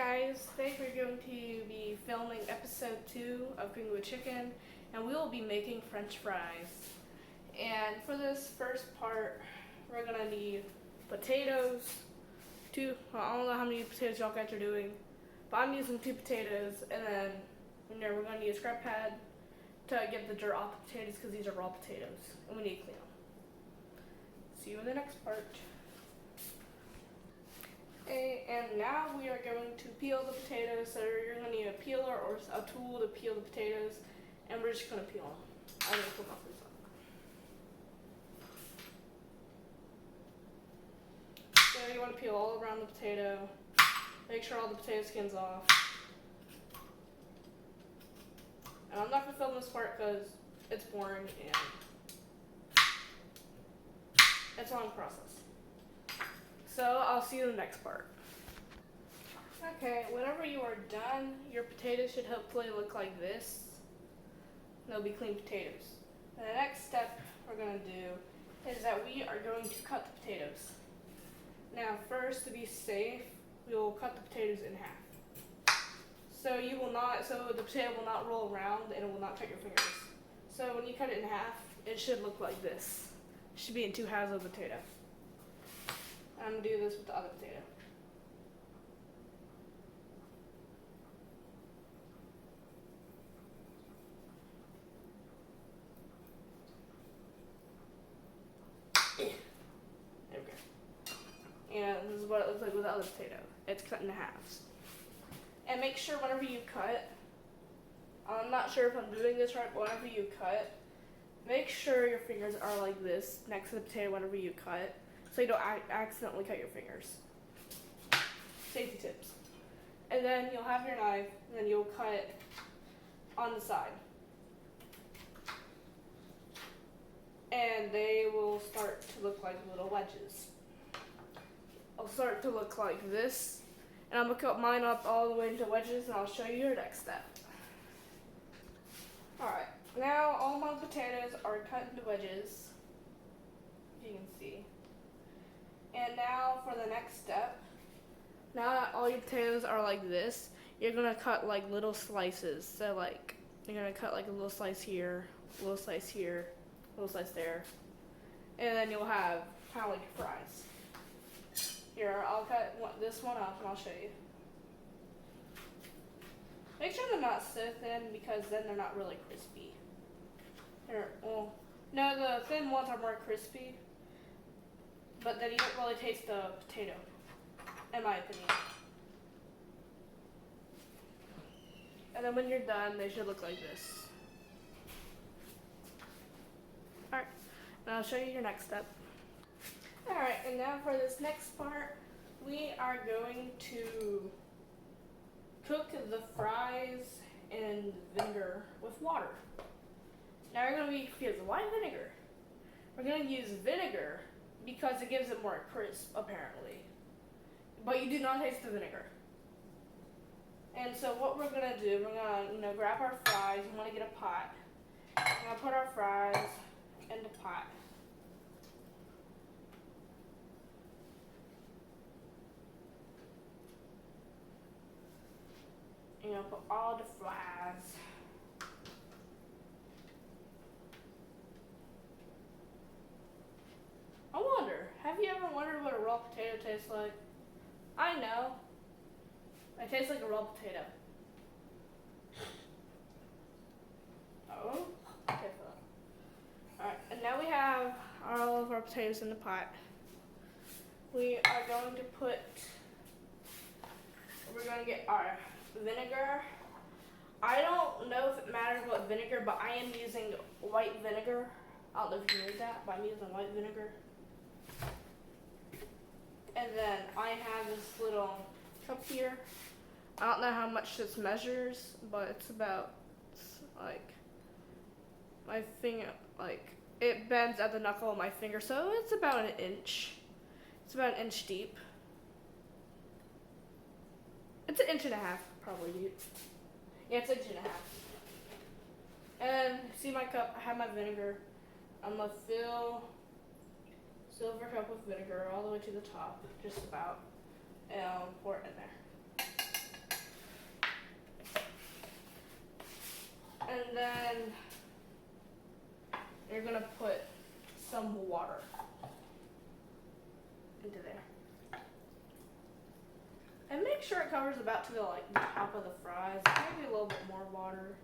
guys, today we're going to be filming episode 2 of Cooking with Chicken, and we will be making french fries. And for this first part, we're going to need potatoes, I don't know how many potatoes y'all guys are doing, but I'm using 2 potatoes, and then we're going to need a scrub pad to get the dirt off the potatoes because these are raw potatoes, and we need to clean them. See you in the next part. And now we are going to peel the potatoes. So you're going to need a peeler or a tool to peel the potatoes, and we're just going to peel them. I'm going to put my food on. So you want to peel all around the potato. Make sure all the potato skin's off. And I'm not going to film this part because it's boring and it's a long process. So I'll see you in the next part. Okay, whenever you are done, your potatoes should hopefully look like this. They'll be clean potatoes. The next step we're going to do is that we are going to cut the potatoes. Now first, to be safe, we will cut the potatoes in half. So the potato will not roll around and it will not cut your fingers. So when you cut it in half, it should look like this. It should be in 2 halves of the potato. I'm going to do this with the other potato. There we go. And this is what it looks like with the other potato. It's cut in halves. And make sure whenever you cut, I'm not sure if I'm doing this right, but whenever you cut, make sure your fingers are like this next to the potato whenever you cut, so you don't accidentally cut your fingers. Safety tips. And then you'll have your knife, and then you'll cut on the side. And they will start to look like little wedges. I'll start to look like this, and I'm going to cut mine up all the way into wedges, and I'll show you your next step. Alright, now all my potatoes are cut into wedges, you can see. And now for the next step, now that all your potatoes are like this, you're going to cut like little slices. So like, you're going to cut like a little slice here, a little slice here, a little slice there. And then you'll have kind of like your fries. Here, I'll cut this one up and I'll show you. Make sure they're not so thin because then they're not really crispy. No, the thin ones are more crispy, but then you don't really taste the potato, in my opinion. And then when you're done, they should look like this. Alright, now I'll show you your next step. Alright, and now for this next part, we are going to cook the fries in vinegar with water. Now we're going to use why vinegar? We're going to use vinegar because it gives it more crisp, apparently. But you do not taste the vinegar. And so what we're going to do, we're going to grab our fries. We want to get a pot. We're going to put our fries in the pot. Put all the fries. I wonder, have you ever wondered what a raw potato tastes like? I know. It tastes like a raw potato. Oh, okay. Alright, and now we have all of our potatoes in the pot. We're going to get our vinegar. I don't know if it matters what vinegar, but I am using white vinegar. I don't know if you knew that, but I'm using white vinegar. And then I have this little cup here. I don't know how much this measures, but it's about like my finger, like it bends at the knuckle of my finger, so it's about an inch. It's about an inch deep. It's an inch and a half, probably deep. Yeah, it's an inch and a half. And see my cup, I have my vinegar. I'm gonna fill silver cup with vinegar all the way to the top, just about, and pour it in there. make sure it covers about to the top of the fries. Maybe a little bit more water.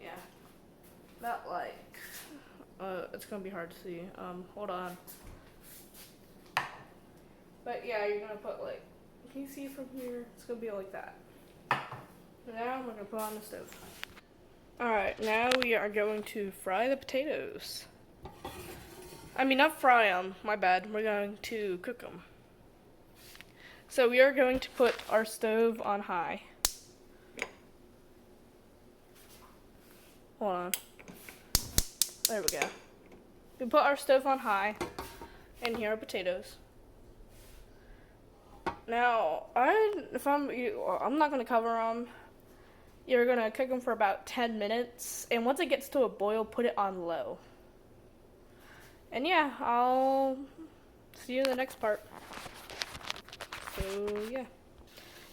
Yeah. Not like it's gonna be hard to see. Hold on. But yeah, you're gonna put like, can you see from here? It's gonna be like that. Now we're gonna put on the stove. Alright, now we are going to fry the potatoes. I mean, not fry them, my bad. We're going to cook them. So we are going to put our stove on high. Hold on. There we go. We put our stove on high, and here are potatoes. Now, I'm not gonna cover them. You're gonna cook them for about 10 minutes, and once it gets to a boil, put it on low. And yeah, I'll see you in the next part. So yeah.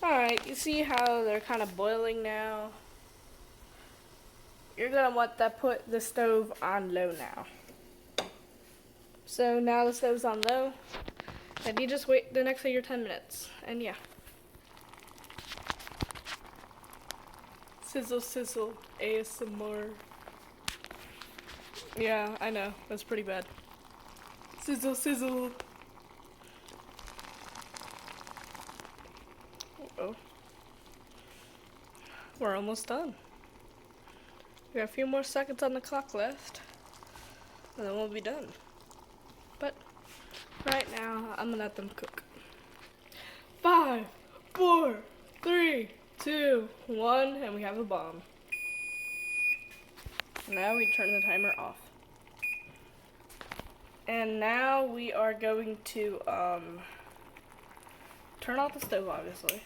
Alright, you see how they're kind of boiling now? You're gonna want to put the stove on low now. So now the stove's on low, and you just wait the next 10 minutes, and yeah. Sizzle, sizzle, ASMR. Yeah, I know, that's pretty bad. Sizzle, sizzle. Uh-oh. We're almost done. We got a few more seconds on the clock left, and then we'll be done. But right now, I'm gonna let them cook. 5, 4, 3, 2, 1, and we have a bomb. Now we turn the timer off. And now we are going to turn off the stove, obviously.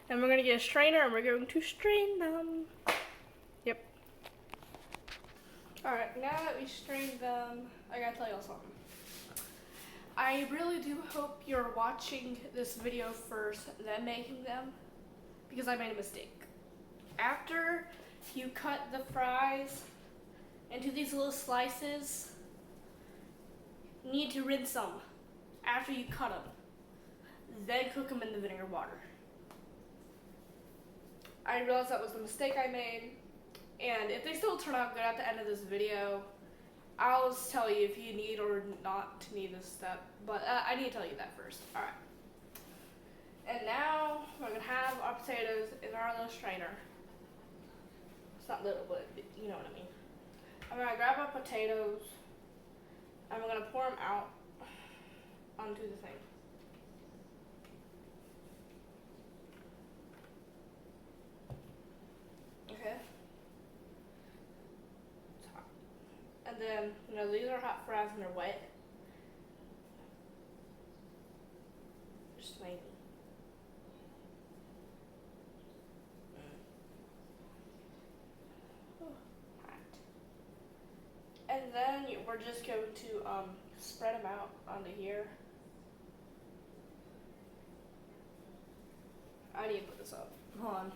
And we're gonna get a strainer and we're going to strain them. Yep. Alright, now that we strained them, I gotta tell y'all something. I really do hope you're watching this video first, then making them, because I made a mistake. After you cut the fries into these little slices, you need to rinse them after you cut them. Then cook them in the vinegar water. I realized that was the mistake I made, and if they still turn out good at the end of this video, I'll just tell you if you need or not to need this step, but I need to tell you that first. Alright. And now we're going to have our potatoes in our little strainer. It's not little, but you know what I mean. I'm going to grab our potatoes, and we're going to pour them out onto the thing. Okay. And then, these are hot fries and they're wet. They're slimy. Hot. And then we're just going to spread them out onto here. I need to put this up. Hold on.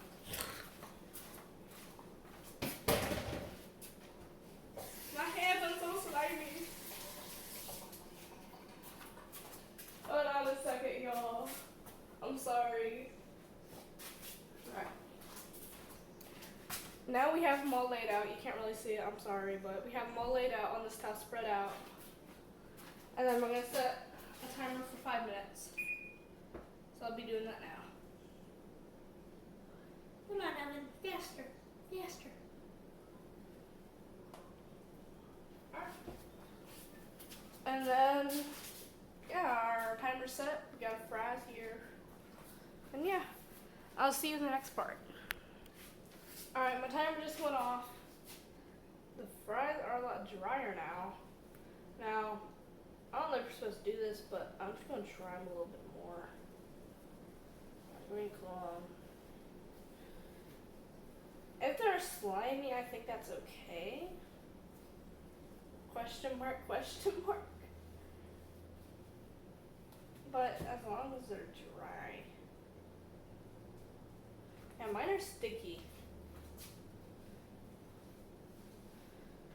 My hands are so slimy. Hold on a second, y'all. I'm sorry. Alright. Now we have them all laid out. You can't really see it, I'm sorry, but we have them all laid out on this towel, spread out. And then we're going to set a timer for 5 minutes. So I'll be doing that now. Come on, Evan. Faster. Faster. And then, yeah, our timer's set. We got fries here. And yeah, I'll see you in the next part. Alright, my timer just went off. The fries are a lot drier now. Now, I don't know if you're supposed to do this, but I'm just going to try them a little bit more. Wrinkle them. If they're slimy, I think that's okay. Question mark, question mark. But as long as they're dry. Yeah, mine are sticky.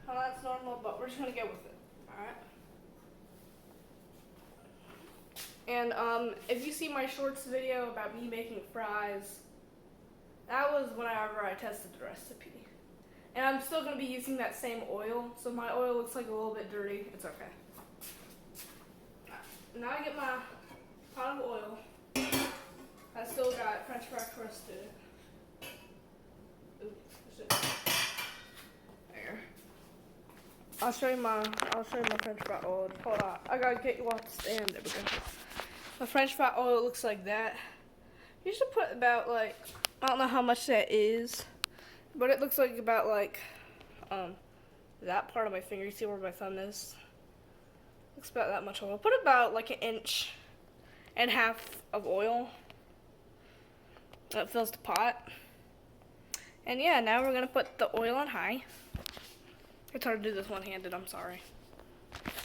Well, that's normal, but we're just gonna go with it. Alright. And if you see my shorts video about me making fries, that was whenever I tested the recipe. And I'm still going to be using that same oil, so my oil looks like a little bit dirty. It's okay. Now I get my pot of oil. I still got French fry crust in it. There. I'll show you my French fry oil. Hold on. I gotta get you off the stand. There we go. My French fry oil looks like that. You should put about like, I don't know how much that is, but it looks like about like that part of my finger. You see where my thumb is? Looks about that much oil. Put about like 1.5 inches of oil. That fills the pot. And yeah, now we're gonna put the oil on high. It's hard to do this one-handed, I'm sorry.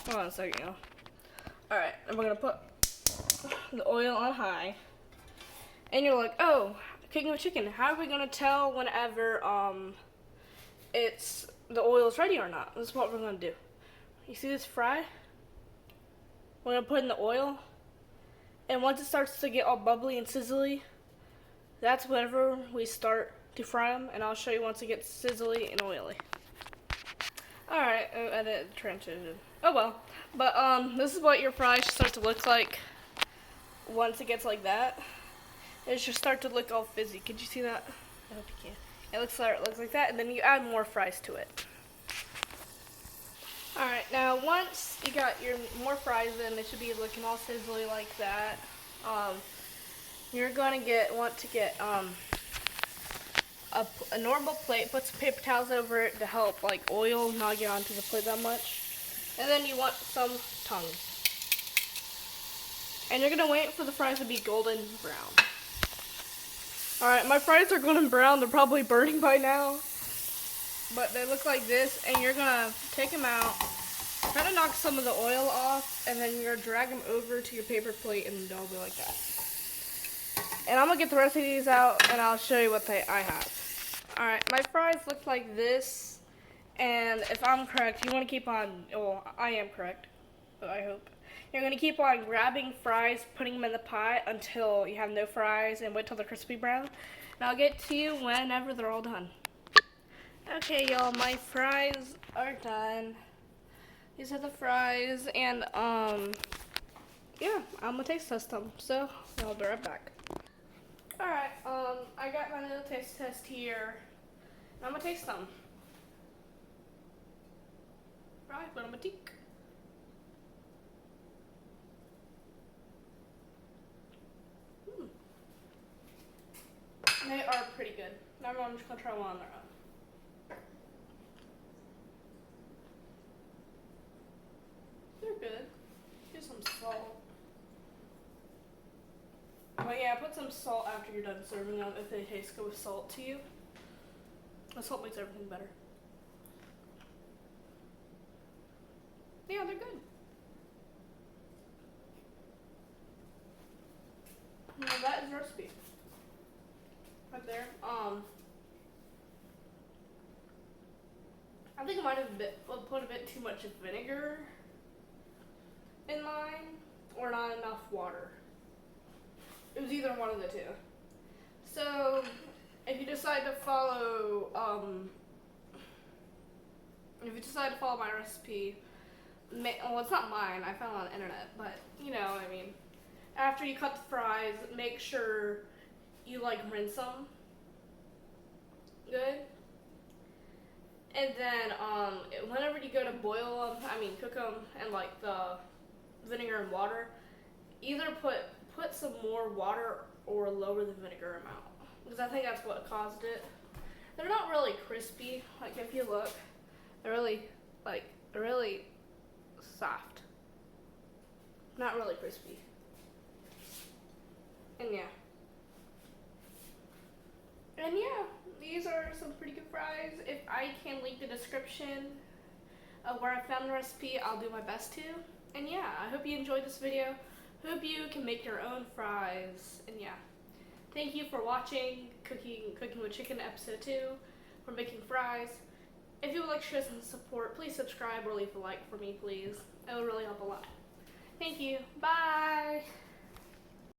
Hold on a second, y'all. Alright, and we're gonna put the oil on high. And you're like, oh, cooking with chicken. How are we gonna tell whenever the oil is ready or not? This is what we're gonna do. You see this fry? We're gonna put in the oil. And once it starts to get all bubbly and sizzly, that's whenever we start to fry them, and I'll show you once it gets sizzly and oily. Alright, edit transition. Oh well. But this is what your fry should start to look like once it gets like that. It should start to look all fizzy. Could you see that? I hope you can. It looks like that, and then you add more fries to it. Alright, now once you got your more fries in, they should be looking all sizzly like that. You're gonna want to get a normal plate, put some paper towels over it to help like oil not get onto the plate that much. And then you want some tongue. And you're gonna wait for the fries to be golden brown. Alright, my fries are golden brown, they're probably burning by now. But they look like this, and you're gonna take them out, try to knock some of the oil off, and then you're gonna drag them over to your paper plate, and they'll be like that. And I'm gonna get the rest of these out, and I'll show you what I have. Alright, my fries look like this, and if I'm correct, you want to keep on, well, I am correct, I hope. You're going to keep on grabbing fries, putting them in the pot until you have no fries, and wait till they're crispy brown. And I'll get to you whenever they're all done. Okay, y'all, my fries are done. These are the fries, and, yeah, I'm going to taste test them, so I'll be right back. Alright, I got my little taste test here. I'm gonna taste them. Right, bon appetit. They are pretty good. Now everyone's just gonna try one on their own. They're good. Here's some salt. But yeah, put some salt after you're done serving them if they taste good with salt to you. The salt makes everything better. Yeah, they're good. Now that is the recipe. Right there. I think I might have put a bit too much vinegar in mine, or not enough water. It was either one of the two. So, if you decide to follow, my recipe, well, it's not mine, I found it on the internet, but, you know, I mean, after you cut the fries, make sure you, like, rinse them good. And then, whenever you go to cook them in, like, the vinegar and water, either put some more water or lower the vinegar amount. Because I think that's what caused it. They're not really crispy. Like, if you look, they're really soft. Not really crispy. And yeah. These are some pretty good fries. If I can link the description of where I found the recipe, I'll do my best to. And yeah, I hope you enjoyed this video. Hope you can make your own fries. And yeah. Thank you for watching Cooking with Chicken episode 2. We're making fries. If you would like to show some support, please subscribe or leave a like for me, please. It would really help a lot. Thank you. Bye.